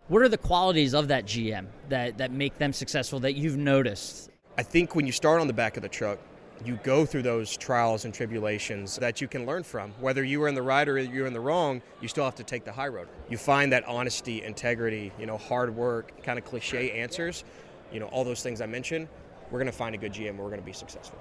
What are the qualities of that GM that make them successful that you've noticed? I think when you start on the back of the truck, you go through those trials and tribulations that you can learn from. Whether you were in the right or you're in the wrong, you still have to take the high road. You find that honesty, integrity, hard work, kind of cliche answers, all those things I mentioned, we're going to find a good GM and we're going to be successful.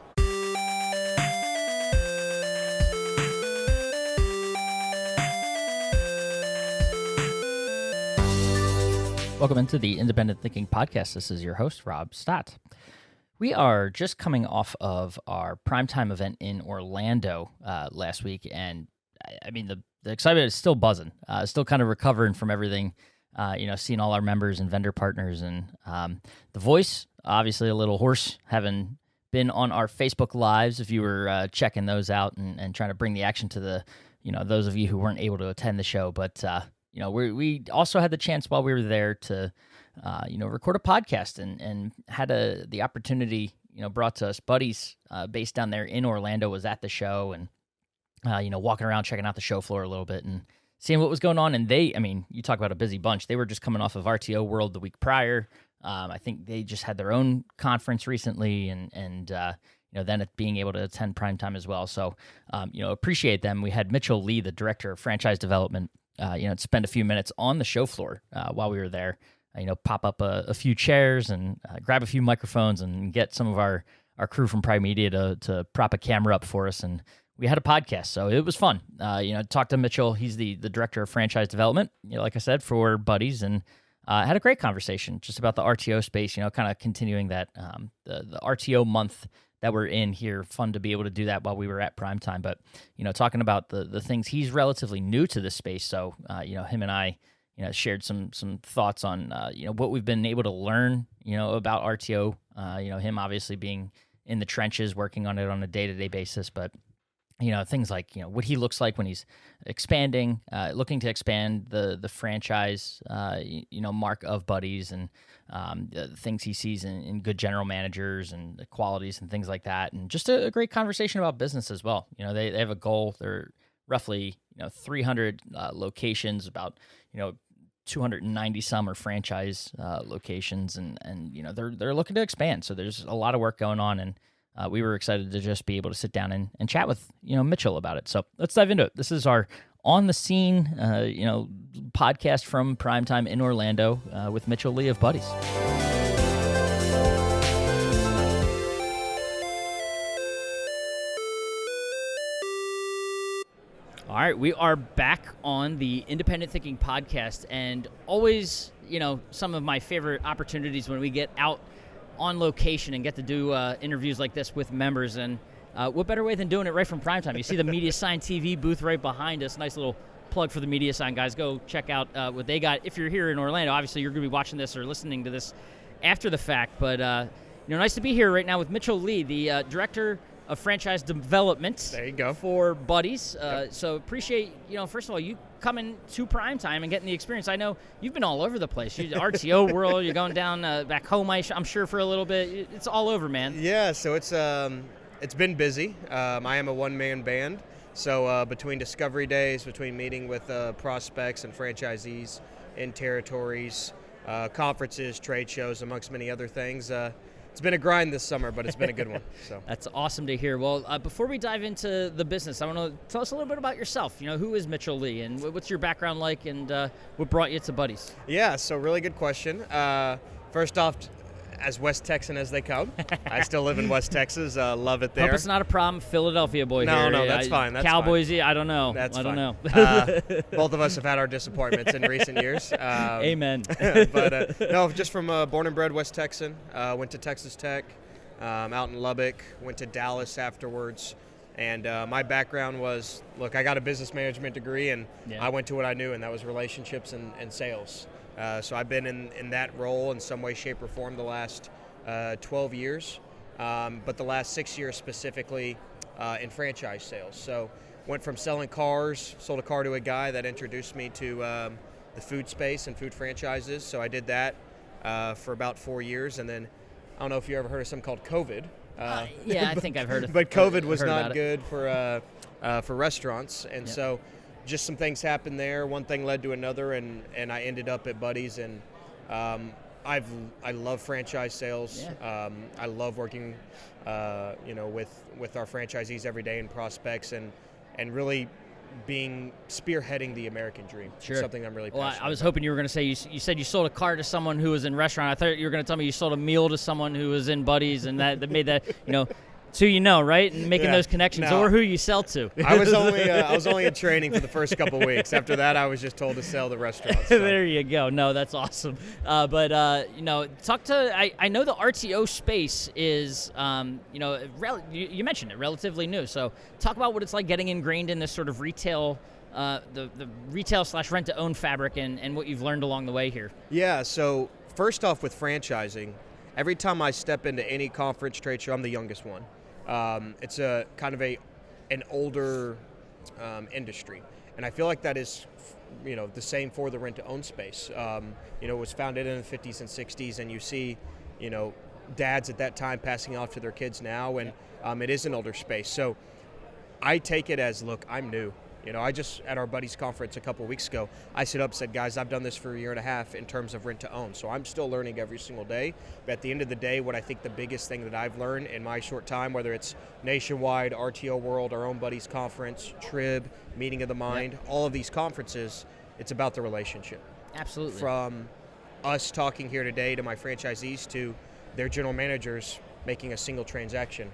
Welcome into the Independent Thinking Podcast. This is your host, Rob Stott. We are just coming off of our PrimeTime event in Orlando last week, and I mean, the excitement is still buzzing. Still kind of recovering from everything, seeing all our members and vendor partners, and the voice, obviously a little hoarse, having been on our Facebook Lives, if you were checking those out and trying to bring the action to the, those of you who weren't able to attend the show, but we also had the chance while we were there to, record a podcast and had the opportunity, brought to us. Buddies based down there in Orlando was at the show and, walking around, checking out the show floor a little bit and seeing what was going on. And you talk about a busy bunch. They were just coming off of RTO World the week prior. I think they just had their own conference recently and then being able to attend PrimeTime as well. So, appreciate them. We had Mitchell Lee, the director of franchise development, spend a few minutes on the show floor while we were there, pop up a few chairs and grab a few microphones and get some of our crew from Prime Media to prop a camera up for us. And we had a podcast, so it was fun. Talked to Mitchell. He's the director of franchise development, like I said, for Buddies, and had a great conversation just about the RTO space, kind of continuing that, the RTO month that we're in here. Fun to be able to do that while we were at PrimeTime, but talking about the things. He's relatively new to this space, so him and I shared some thoughts on what we've been able to learn about RTO. Him obviously being in the trenches working on it on a day-to-day basis, but things like what he looks like when he's expanding, looking to expand the franchise mark of Buddies, and the things he sees in good general managers and the qualities and things like that, and just a great conversation about business as well. They have a goal. They're roughly 300 locations, about 290 some are franchise locations, and they're looking to expand. So there's a lot of work going on, and we were excited to just be able to sit down and chat with Mitchell about it. So let's dive into it. This is our on the scene podcast from PrimeTime in Orlando with Mitchell Lee of Buddies. All right, we are back on the Independent Thinking Podcast, and always, some of my favorite opportunities when we get out on location and get to do interviews like this with members. And what better way than doing it right from PrimeTime? You see the Media Sign TV booth right behind us. Nice little plug for the Media Sign guys. Go check out what they got. If you're here in Orlando, obviously you're going to be watching this or listening to this after the fact. But nice to be here right now with Mitchell Lee, the director of franchise development. There you go. For Buddies. Yep. So appreciate, first of all, you coming to PrimeTime and getting the experience. I know you've been all over the place. RTO World, you're going down back home, I'm sure, for a little bit. It's all over, man. Yeah, so it's been busy. I am a one-man band. So between discovery days, between meeting with prospects and franchisees in territories, conferences, trade shows, amongst many other things, it's been a grind this summer, but it's been a good one. So that's awesome to hear. Well, before we dive into the business, I want to tell us a little bit about yourself. Who is Mitchell Lee, and what's your background like, and what brought you to Buddies? Yeah, so really good question. First off, as West Texan as they come, I still live in West Texas. Love it there. Hope it's not a problem, Philadelphia boy. No, here. No, that's fine. That's Cowboys, fine. I don't know. That's I fine. don't know. Both of us have had our disappointments in recent years. Amen. But no, just from born and bred West Texan. Went to Texas Tech. Out in Lubbock, went to Dallas afterwards, and my background was, I got a business management degree, and I went to what I knew, and that was relationships and sales. So I've been in that role in some way, shape, or form the last 12 years, but the last 6 years specifically in franchise sales. So went from selling cars, sold a car to a guy that introduced me to the food space and food franchises. So I did that for about 4 years, and then I don't know if you ever heard of something called COVID. Yeah, I think I've heard of it. But COVID was not good for restaurants, and so just some things happened there. One thing led to another, and I ended up at Buddy's, and I love franchise sales. Yeah. I love working, with our franchisees every day and prospects, and really spearheading the American dream. Sure. Something I'm really passionate I was about. hoping you were going to say, you said you sold a car to someone who was in restaurant. I thought you were going to tell me you sold a meal to someone who was in Buddy's, and that made that, it's who you know, right? And making those connections, No. or who you sell to. I was only in training for the first couple weeks. After that, I was just told to sell the restaurant. So. There you go. No, that's awesome. Talk to. I know the RTO space is, you mentioned it, relatively new. So talk about what it's like getting ingrained in this sort of retail, the retail / rent to own fabric, and what you've learned along the way here. Yeah. So first off, with franchising, every time I step into any conference, trade show, I'm the youngest one. It's a kind of an older industry, and I feel like that is, the same for the rent-to-own space. It was founded in the 50s and 60s, and you see, dads at that time passing off to their kids now, and it is an older space. So I take it as, look, I'm new. I just, at our Buddies conference a couple weeks ago, I stood up and said, guys, I've done this for a year and a half in terms of rent to own. So I'm still learning every single day. But at the end of the day, what I think the biggest thing that I've learned in my short time, whether it's Nationwide, RTO World, our own Buddies conference, Trib, Meeting of the Mind, all of these conferences, it's about the relationship. Absolutely. From us talking here today to my franchisees to their general managers making a single transaction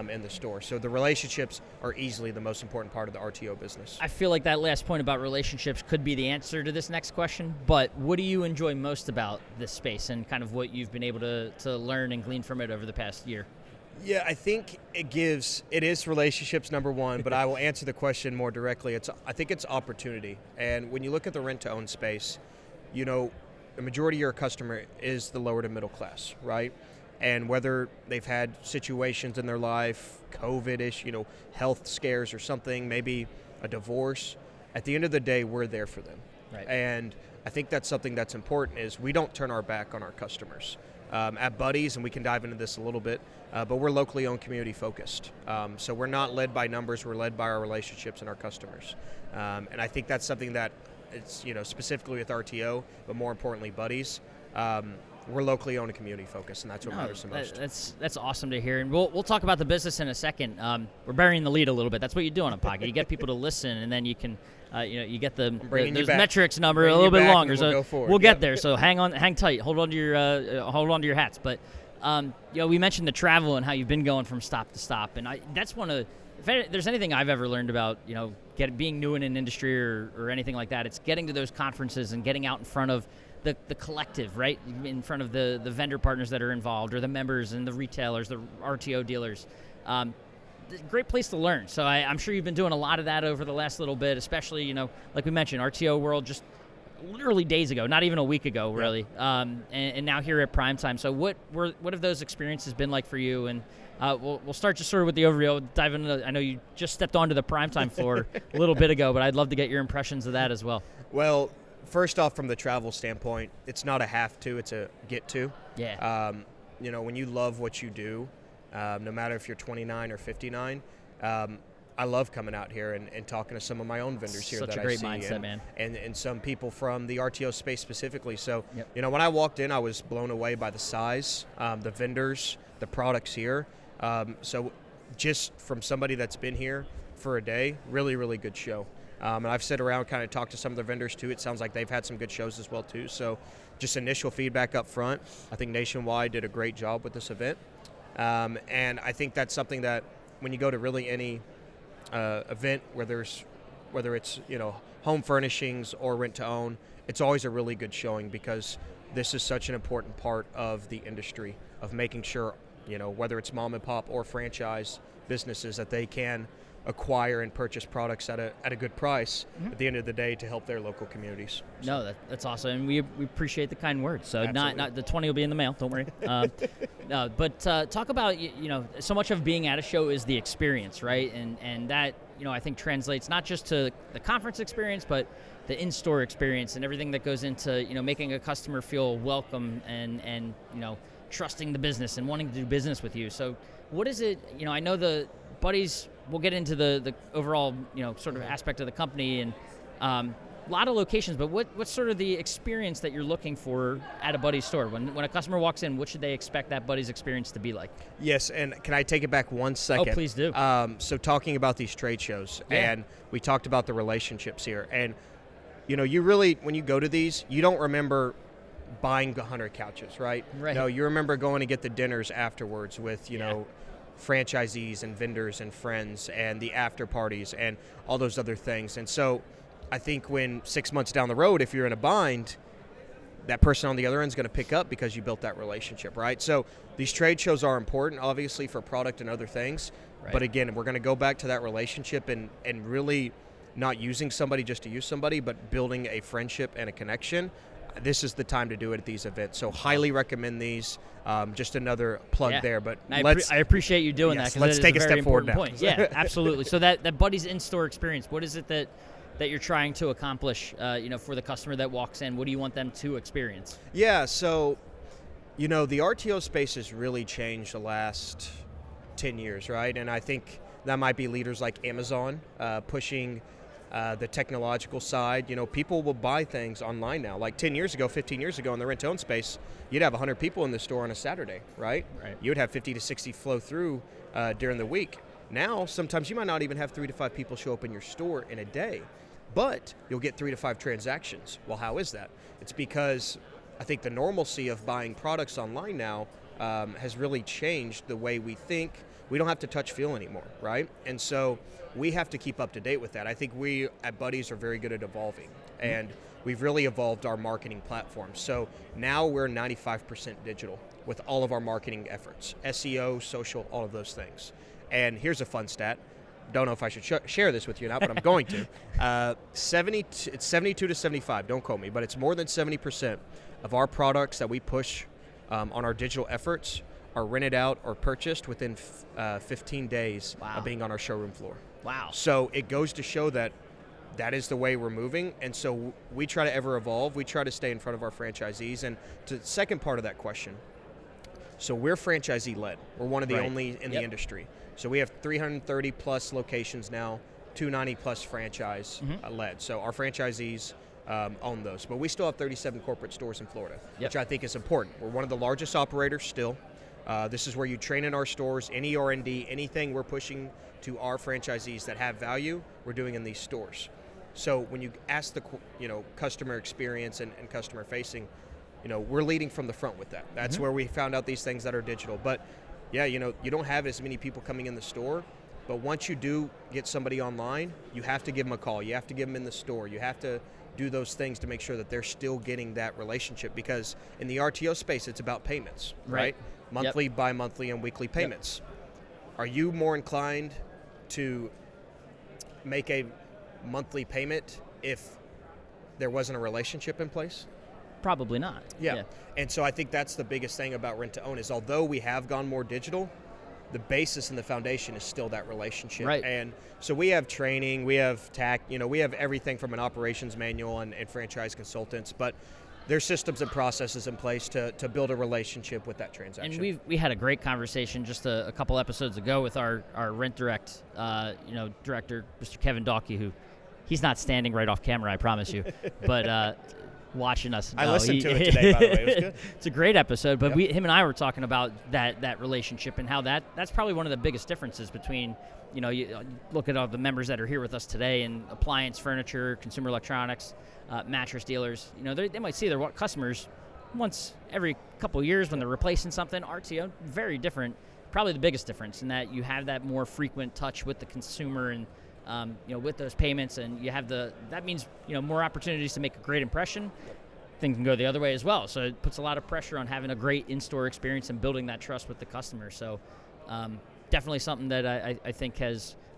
in the store. So the relationships are easily the most important part of the RTO business. I feel like that last point about relationships could be the answer to this next question, but what do you enjoy most about this space and kind of what you've been able to learn and glean from it over the past year? Yeah, I think it is relationships, number one, but I will answer the question more directly. I think it's opportunity. And when you look at the rent-to-own space, the majority of your customer is the lower to middle class, right? And whether they've had situations in their life, COVID-ish, health scares or something, maybe a divorce, at the end of the day, we're there for them. Right. And I think that's something that's important is we don't turn our back on our customers. At Buddies, and we can dive into this a little bit, but we're locally owned, community focused. So we're not led by numbers, we're led by our relationships and our customers. And I think that's something that it's, specifically with RTO, but more importantly, Buddies, we're locally owned and community focused, and that's what matters the most. That's awesome to hear, and we'll talk about the business in a second. We're burying the lead a little bit. That's what you do on a podcast. You get people to listen, and then you can, you get those metrics number a little bit longer. So we'll get there. So hang tight. Hold on to your hats. But we mentioned the travel and how you've been going from stop to stop, and that's one of. If there's anything I've ever learned about, being new in an industry or anything like that, it's getting to those conferences and getting out in front of the collective, right? In front of the vendor partners that are involved, or the members and the retailers, the RTO dealers. Great place to learn. So I'm sure you've been doing a lot of that over the last little bit, especially, like we mentioned, RTO World just literally days ago, not even a week ago, really. Yeah. And now here at PrimeTime. So what have those experiences been like for you? And we'll start just sort of with the overview. Dive into. I know you just stepped onto the PrimeTime floor a little bit ago, but I'd love to get your impressions of that as well. Well, first off, from the travel standpoint, it's not a have to, it's a get to. Yeah. When you love what you do, no matter if you're 29 or 59, I love coming out here and talking to some of my own vendors here. Such that a great I see, mindset, man. And some people from the RTO space specifically. So, yep. When I walked in, I was blown away by the size, the vendors, the products here. So just from somebody that's been here for a day, really, really good show. And I've sat around, kind of talked to some of the vendors too. It sounds like they've had some good shows as well too. So just initial feedback up front. I think Nationwide did a great job with this event. And I think that's something that when you go to really any event whether it's home furnishings or rent to own, it's always a really good showing, because this is such an important part of the industry of making sure, whether it's mom and pop or franchise businesses, that they can acquire and purchase products at a good price at the end of the day to help their local communities. No, that's awesome, and we appreciate the kind words. So Absolutely. not the 20 will be in the mail. Don't worry. But talk about so much of being at a show is the experience, right? And that I think translates not just to the conference experience, but the in-store experience and everything that goes into making a customer feel welcome and trusting the business and wanting to do business with you. So what is it? I know the Buddies. We'll get into the overall sort of aspect of the company and A lot of locations, but what's sort of the experience that you're looking for at a Buddy's store? When a customer walks in, what should they expect that Buddy's experience to be like? Yes, and can I take it back 1 second? Oh, please do. So talking about these trade shows, and we talked about the relationships here, and you really, when you go to these, you don't remember buying 100 couches, right? Right. No, you remember going to get the dinners afterwards with, franchisees and vendors and friends and the after parties and all those other things. And so I think when 6 months down the road, if you're in a bind, that person on the other end is going to pick up because you built that relationship, right? So these trade shows are important, obviously, for product and other things. Right. But again, we're going to go back to that relationship and really not using somebody just to use somebody, but building a friendship and a connection. This is the time to do it at these events. So highly recommend these. Just another plug there. But I appreciate you doing that. Let's take a step forward now. Point. Yeah, absolutely. So that Buddy's in-store experience, what is it that you're trying to accomplish, for the customer that walks in? What do you want them to experience? Yeah, so, the RTO space has really changed the last 10 years, right? And I think that might be leaders like Amazon pushing the technological side. People will buy things online now. Like 10 years ago, 15 years ago in the rent-to-own space, you'd have 100 people in the store on a Saturday, right? You would have 50 to 60 flow through during the week. Now, sometimes you might not even have 3 to 5 people show up in your store in a day, but you'll get 3 to 5 transactions. Well, how is that? It's because I think the normalcy of buying products online now has really changed the way we think. We don't have to touch feel anymore, right? And so we have to keep up to date with that. I think we at Buddy's are very good at evolving, and we've really evolved our marketing platform. So now we're 95% digital with all of our marketing efforts, SEO, social, all of those things. And here's a fun stat. Don't know if I should share this with you or not, but I'm going to. It's 72 to 75, don't quote me, but it's more than 70% of our products that we push on our digital efforts are rented out or purchased within 15 days of being on our showroom floor. Wow. So it goes to show that is the way we're moving, and so we try to ever evolve. We try to stay in front of our franchisees. And to the second part of that question, so we're franchisee-led. We're one of the only in the industry. So we have 330 plus locations now, 290 plus franchise led. So our franchisees own those. But we still have 37 corporate stores in Florida, which I think is important. We're one of the largest operators still. This is where you train in our stores. Any R&D, anything we're pushing to our franchisees that have value, we're doing in these stores. So when you ask the customer experience and customer facing, we're leading from the front with that. That's where we found out these things that are digital. But yeah, you don't have as many people coming in the store, but once you do get somebody online, you have to give them a call. You have to give them in the store. You have to do those things to make sure that they're still getting that relationship, because in the RTO space, it's about payments, right? Monthly, bi-monthly, and weekly payments. Are you more inclined to make a monthly payment if there wasn't a relationship in place? Probably not. Yeah. And so I think that's the biggest thing about rent-to-own is, although we have gone more digital, the basis and the foundation is still that relationship. Right. And so we have training, we have we have everything from an operations manual and franchise consultants, but there's systems and processes in place to build a relationship with that transaction. And we had a great conversation just a couple episodes ago with our Rent Direct director, Mr. Kevin Dawkey, who he's not standing right off camera, I promise you, but watching us. I listened to it today, by the way. It was good. It's a great episode, but him and I were talking about that relationship and how that's probably one of the biggest differences between, you look at all the members that are here with us today in appliance, furniture, consumer electronics, mattress dealers. They might see their customers once every couple of years when they're replacing something. RTO, very different. Probably the biggest difference in that you have that more frequent touch with the consumer and with those payments, and you have that means more opportunities to make a great impression. Things can go the other way as well. So it puts a lot of pressure on having a great in-store experience and building that trust with the customer. So definitely something that I think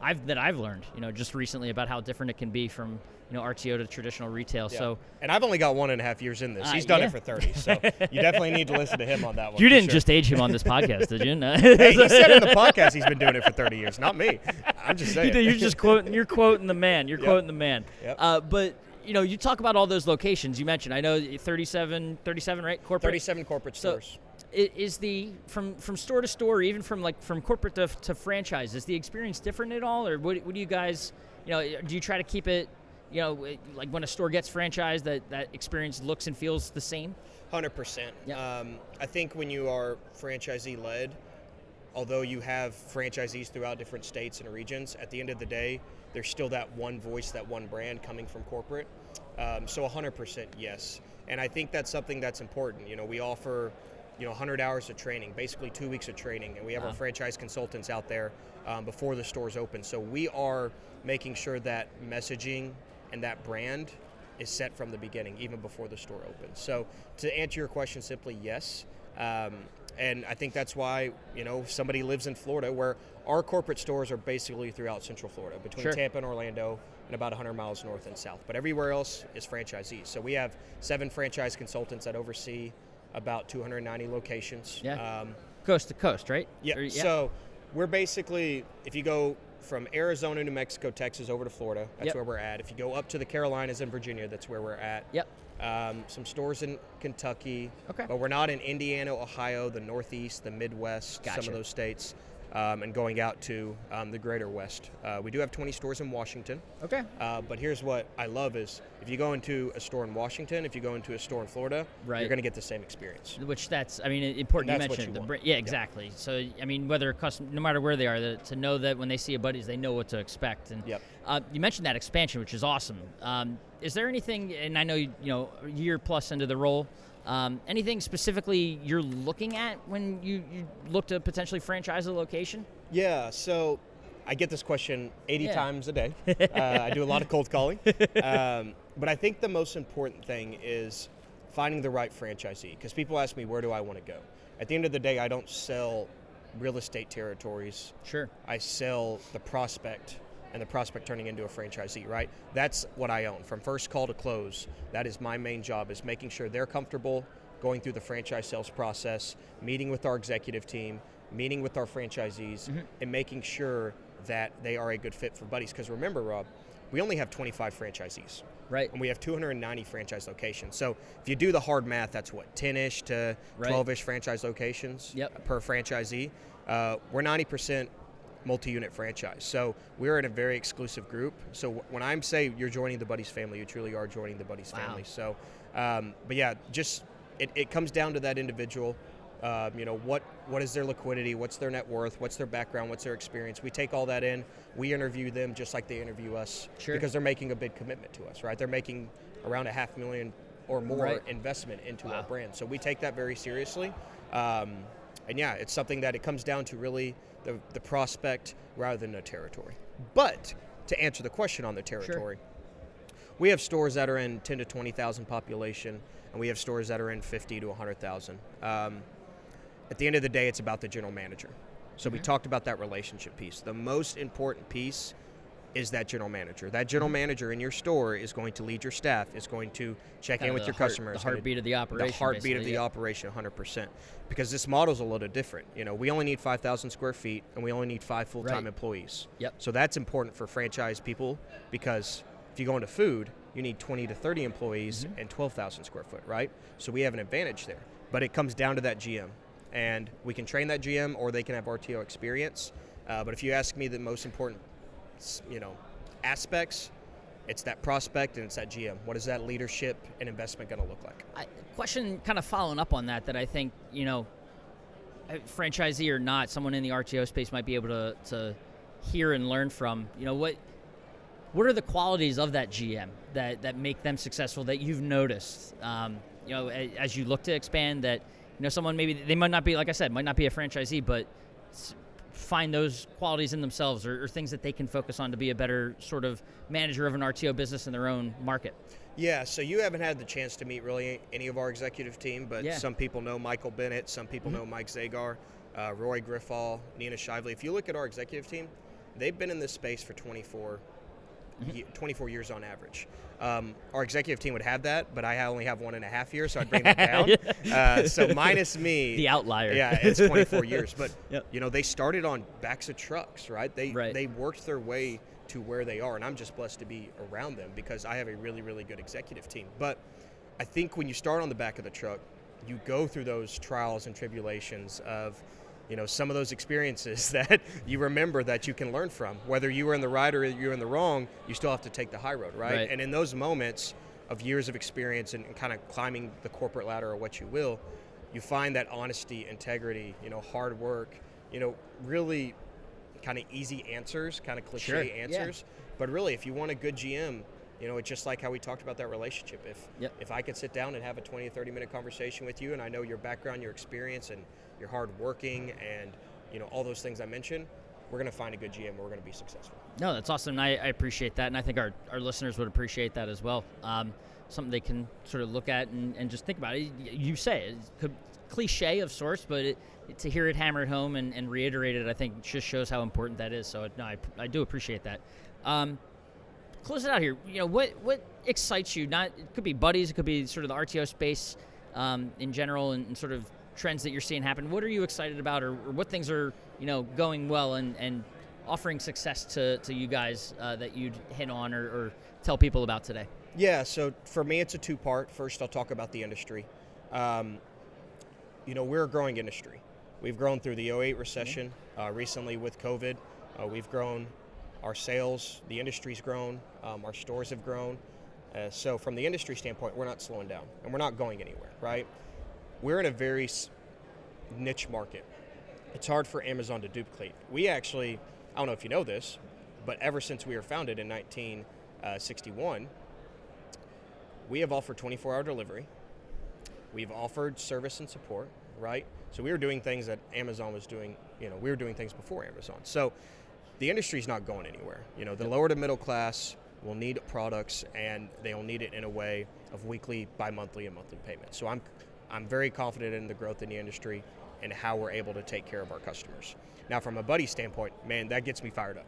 I've learned, just recently about how different it can be from RTO to traditional retail. Yeah. So, and I've only got 1.5 years in this. He's done it for 30, so you definitely need to listen to him on that one. You didn't just age him on this podcast, did you? No. Hey, he said in the podcast he's been doing it for 30 years, not me. I'm just saying. You're just quoting. You're quoting the man. You're quoting the man. Yep. But you talk about all those locations you mentioned. I know 37, right? Corporate. 37 corporate stores. So, is the from store to store, even from corporate to franchise, is the experience different at all, or what do you guys, do you try to keep it like when a store gets franchised, that experience looks and feels the same? 100%. Yeah. I think when you are franchisee-led, although you have franchisees throughout different states and regions, at the end of the day, there's still that one voice, that one brand coming from corporate. So 100% yes. And I think that's something that's important. We offer 100 hours of training, basically 2 weeks of training, and we have our franchise consultants out there before the stores open. So we are making sure that messaging and that brand is set from the beginning, even before the store opens. So to answer your question simply, yes. And I think that's why, somebody lives in Florida, where our corporate stores are basically throughout Central Florida, between Tampa and Orlando, and about 100 miles north and south. But everywhere else is franchisees. So we have 7 franchise consultants that oversee about 290 locations. Yeah. Coast to coast, right? Yeah. So we're basically, if you go from Arizona, New Mexico, Texas, over to Florida, that's where we're at. If you go up to the Carolinas and Virginia, that's where we're at. Yep. Some stores in Kentucky. Okay. But we're not in Indiana, Ohio, the Northeast, the Midwest, Gotcha. some of those states, and going out to the greater West. We do have 20 stores in Washington. Okay. But here's what I love is if you go into a store in Washington, if you go into a store in Florida, Right. you're going to get the same experience. Which important. And You that's what mentioned you the want. yeah, exactly. So whether no matter where they are, to know that when they see a Buddy's, they know what to expect. And Yep. You mentioned that expansion, which is awesome. Is there anything? And I know a year plus into the role. Anything specifically you're looking at when you look to potentially franchise a location? Yeah, so I get this question 80 times a day. I do a lot of cold calling. But I think the most important thing is finding the right franchisee, because people ask me, where do I want to go? At the end of the day, I don't sell real estate territories. Sure. I sell the prospect, and the prospect turning into a franchisee, right? That's what I own. From first call to close, that is my main job, is making sure they're comfortable going through the franchise sales process, meeting with our executive team, meeting with our franchisees, and making sure that they are a good fit for Buddy's. Because remember, Rob, we only have 25 franchisees. Right. And we have 290 franchise locations. So if you do the hard math, that's what, 10-ish to 12-ish franchise locations per franchisee. We're 90% multi-unit franchise. So we're in a very exclusive group. So when I'm saying you're joining the Buddy's family, you truly are joining the Buddy's family. So, but yeah, just it comes down to that individual. What is their liquidity? What's their net worth? What's their background? What's their experience? We take all that in. We interview them just like they interview us, because they're making a big commitment to us, right? They're making around $500,000 or more investment into our brand. So we take that very seriously. And yeah, it's something that it comes down to really the prospect rather than the territory. But to answer the question on the territory, we have stores that are in 10 to 20,000 population, and we have stores that are in 50 to 100,000. At the end of the day, it's about the general manager. So we talked about that relationship piece. The most important piece is that general manager. That general manager in your store is going to lead your staff, is going to check in with your customers. The heartbeat of the operation. The heartbeat of the operation, 100%. Because this model is a little different. We only need 5,000 square feet, and we only need 5 full-time employees. Yep. So that's important for franchise people, because if you go into food, you need 20 to 30 employees and 12,000 square foot, right? So we have an advantage there. But it comes down to that GM. And we can train that GM, or they can have RTO experience. But if you ask me the most important aspects, it's that prospect and it's that GM. What is that leadership and investment going to look like? Question kind of following up on that I think, franchisee or not, someone in the RTO space might be able to hear and learn from. What are the qualities of that GM that make them successful that you've noticed, as you look to expand, that, someone maybe, they might not be, like I said, might not be a franchisee, but find those qualities in themselves or things that they can focus on to be a better sort of manager of an RTO business in their own market? Yeah, so you haven't had the chance to meet really any of our executive team, but some people know Michael Bennett, some people know Mike Zagar, Roy Griffall, Nina Shively. If you look at our executive team, they've been in this space for 24 years on average. Our executive team would have that, but I only have 1.5 years, so I'd bring that down. So minus me. The outlier. Yeah, it's 24 years. But, they started on backs of trucks, right? They worked their way to where they are, and I'm just blessed to be around them because I have a really, really good executive team. But I think when you start on the back of the truck, you go through those trials and tribulations of some of those experiences that you remember that you can learn from. Whether you were in the right or you're in the wrong, you still have to take the high road, right? And in those moments of years of experience and kind of climbing the corporate ladder or what you will, you find that honesty, integrity, hard work, really kind of easy answers, kind of cliche answers. But really, if you want a good GM, it's just like how we talked about that relationship. If I could sit down and have a 20 or 30-minute conversation with you, and I know your background, your experience, and you're hardworking, and all those things I mentioned, we're going to find a good GM. We're going to be successful. No, that's awesome. And I appreciate that, and I think our listeners would appreciate that as well. Something they can sort of look at and just think about it. You say it could cliche of sorts, but to hear it hammered home and reiterated, I think just shows how important that is. So no, I do appreciate that. Close it out here. What excites you? It could be buddies, it could be sort of the RTO space in general, and sort of trends that you're seeing happen. What are you excited about, or what things are going well and offering success to you guys that you'd hit on or tell people about today? Yeah, so for me it's a two-part. First, I'll talk about the industry. We're a growing industry. We've grown through the 2008 recession. Recently with COVID, we've grown our sales. The industry's grown. Our stores have grown. So from the industry standpoint, we're not slowing down, and we're not going anywhere, right? We're in a very niche market. It's hard for Amazon to duplicate. We actually, I don't know if you know this, but ever since we were founded in 1961, we have offered 24-hour delivery. We've offered service and support, right? So we were doing things that Amazon was doing, we were doing things before Amazon. So the industry's not going anywhere. The lower to middle class will need products, and they'll need it in a way of weekly, bi-monthly, and monthly payments. So I'm very confident in the growth in the industry and how we're able to take care of our customers. Now, from a buddy standpoint, man, that gets me fired up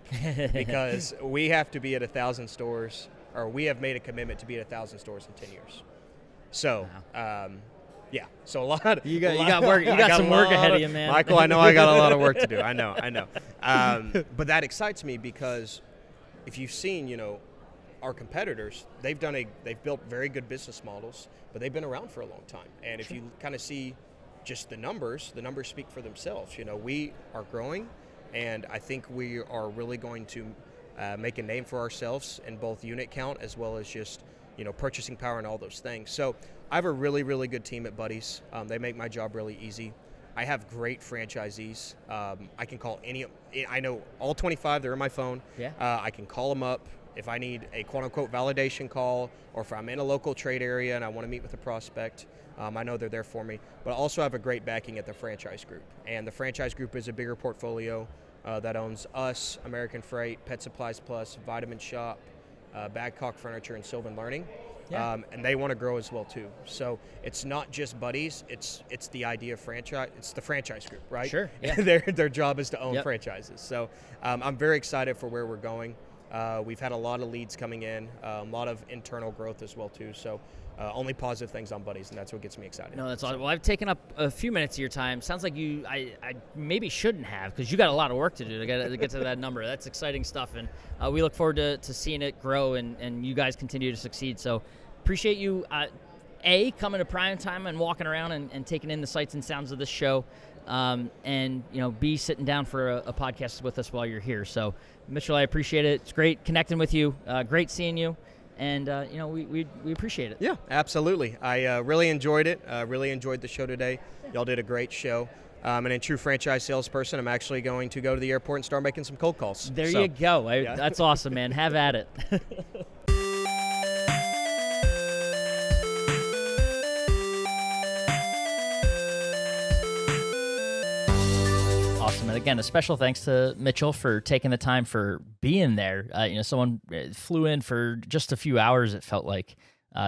because we have to be at 1,000 stores, or we have made a commitment to be at 1,000 stores in 10 years. So, yeah. So a lot. You got work. You got some work ahead of you, man. Michael, I know I got a lot of work to do. I know. But that excites me because if you've seen, our competitors, they've built very good business models, but they've been around for a long time. And if you kind of see just the numbers speak for themselves. We are growing, and I think we are really going to make a name for ourselves in both unit count as well as just purchasing power and all those things. So I have a really, really good team at Buddies. They make my job really easy. I have great franchisees. I can call I know all 25, they're in my phone. Yeah. I can call them up if I need a quote-unquote validation call, or if I'm in a local trade area and I want to meet with a prospect. I know they're there for me. But I also have a great backing at the franchise group. And the franchise group is a bigger portfolio that owns us, American Freight, Pet Supplies Plus, Vitamin Shop, Badcock Furniture, and Sylvan Learning. Yeah. And they want to grow as well too. So it's not just Buddies, it's the idea of franchise. It's the franchise group, right? Sure. Yeah. Their job is to own franchises. So I'm very excited for where we're going. We've had a lot of leads coming in, a lot of internal growth as well too. So only positive things on Buddies, and that's what gets me excited. No, that's awesome. Well, I've taken up a few minutes of your time. Sounds like I maybe shouldn't have, because you got a lot of work to do to get to that number. That's exciting stuff, and we look forward to seeing it grow and you guys continue to succeed. So appreciate you, coming to PrimeTime and walking around and taking in the sights and sounds of this show, and B, sitting down for a podcast with us while you're here. So Mitchell, I appreciate it. It's great connecting with you. Great seeing you. And, we appreciate it. Yeah, absolutely. I really enjoyed it. Really enjoyed the show today. Y'all did a great show. And in true franchise salesperson, I'm actually going to go to the airport and start making some cold calls. There you go. That's awesome, man. Have at it. Awesome. And again, a special thanks to Mitchell for taking the time for being there. Someone flew in for just a few hours, it felt like,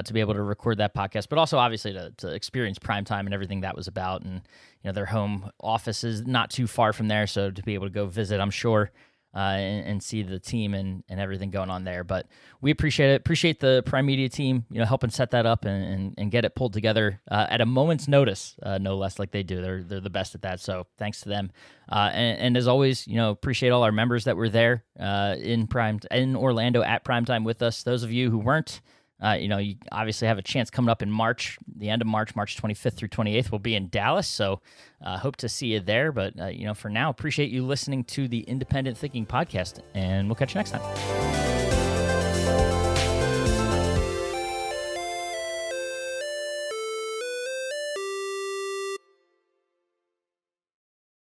to be able to record that podcast, but also obviously to experience PrimeTime and everything that was about. And, their home office is not too far from there, so to be able to go visit, I'm sure, and see the team and everything going on there. But we appreciate it. Appreciate the Prime Media team, helping set that up and get it pulled together at a moment's notice, no less, like they do. They're the best at that. So thanks to them. And as always, appreciate all our members that were there in Orlando at PrimeTime with us. Those of you who weren't, You obviously have a chance coming up in March, the end of March, March 25th through 28th. We'll be in Dallas, so hope to see you there. But, for now, appreciate you listening to the Independent Thinking Podcast, and we'll catch you next time.